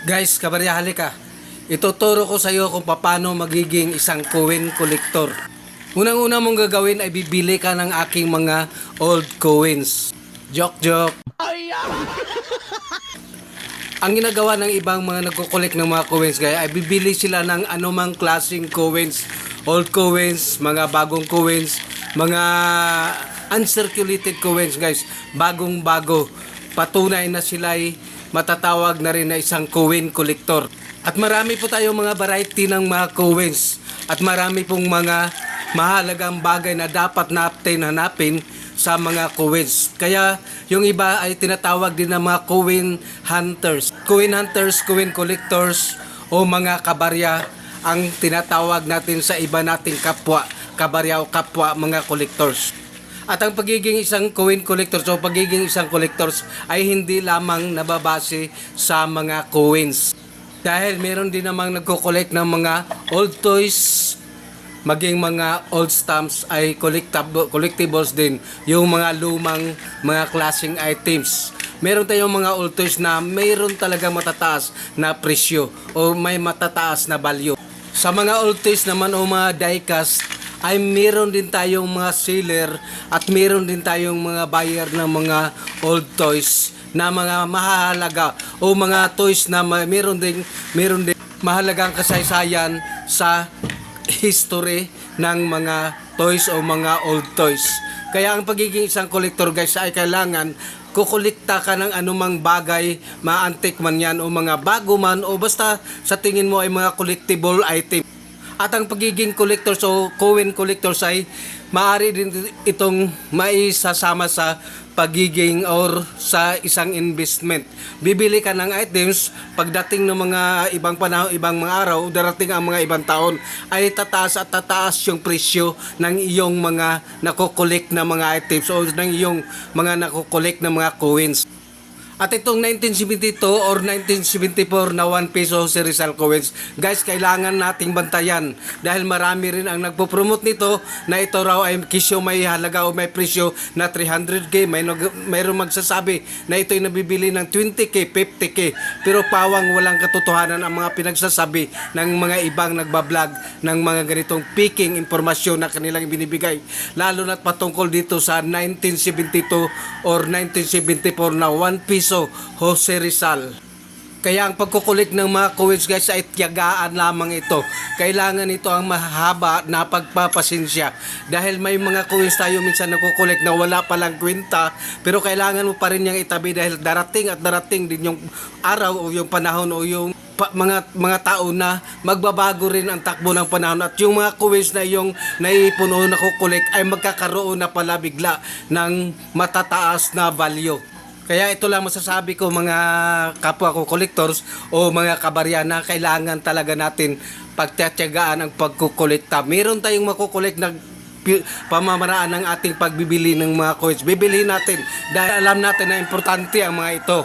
Guys, kabarya, halika. Ituturo ko sa iyo kung paano magiging isang coin collector. Unang-una mong gagawin ay bibili ka ng aking mga old coins. Joke, joke. Ang ginagawa ng ibang mga nagko-collect ng mga coins guys ay bibili sila ng anumang klaseng coins. Old coins, mga bagong coins, mga uncirculated coins guys. Bagong-bago. Patunay na sila ay matatawag na rin na isang coin collector. At marami po tayong mga variety ng mga coins. At marami pong mga mahalagang bagay na dapat natin hanapin sa mga coins. Kaya yung iba ay tinatawag din ng mga coin hunters. Coin hunters, coin collectors o mga kabarya ang tinatawag natin sa iba nating kapwa, kabarya o kapwa mga collectors. At ang pagiging isang coin collectors o pagiging isang collectors ay hindi lamang nababase sa mga coins. Dahil meron din namang nagko-collect ng mga old toys, maging mga old stamps ay collectibles din, yung mga lumang mga klaseng items. Meron tayong mga old toys na mayroon talaga matataas na presyo o may matataas na value. Sa mga old toys naman o mga diecast ay meron din tayong mga seller at meron din tayong mga buyer ng mga old toys na mga mahalaga o mga toys na meron din mahalagang kasaysayan sa history ng mga toys o mga old toys. Kaya ang pagiging isang collector guys ay kailangan kukolekta ka ng anumang bagay, ma-antique man yan o mga bago man o basta sa tingin mo ay mga collectible item. At ang pagiging collectors o coin collectors ay maaari din itong maisasama sa pagiging or sa isang investment. Bibili ka ng items, pagdating ng mga ibang panahon, ibang mga araw, darating ang mga ibang taon, ay tataas at tataas yung presyo ng iyong mga nakokolekt na mga items o ng iyong mga nakokolekt na mga coins. At itong 1972 or 1974 na 1 peso Jose Rizal coins, guys, kailangan nating bantayan dahil marami rin ang nagpo-promote nito na ito raw ay kisyo may halaga o may presyo na 300k. Mayroong magsasabi na ito'y nabibili ng 20k, 50k. Pero pawang walang katotohanan ang mga pinagsasabi ng mga ibang nagbablog ng mga ganitong peking impormasyon na kanilang binibigay. Lalo na't patungkol dito sa 1972 or 1974 na 1 peso Jose Rizal. Kaya ang pagkukulik ng mga coins guys ay tiyagaan lamang ito. Kailangan ito ang mahaba na pagpapasensya. Dahil may mga coins tayo minsan nakukulik na wala palang kwenta, pero kailangan mo pa rin niyang itabi dahil darating at darating din yung araw o yung panahon o yung mga tao na magbabago rin ang takbo ng panahon at yung mga coins na yung naipon o nakukulik ay magkakaroon na pala bigla ng matataas na value. Kaya ito lang masasabi ko mga kapwa ko collectors o mga kabarya na kailangan talaga natin pagtatiyagaan ang pagkukolekta. Meron tayong makukolekt na pamamaraan ng ating pagbibili ng mga coins. Bibili natin dahil alam natin na importante ang mga ito.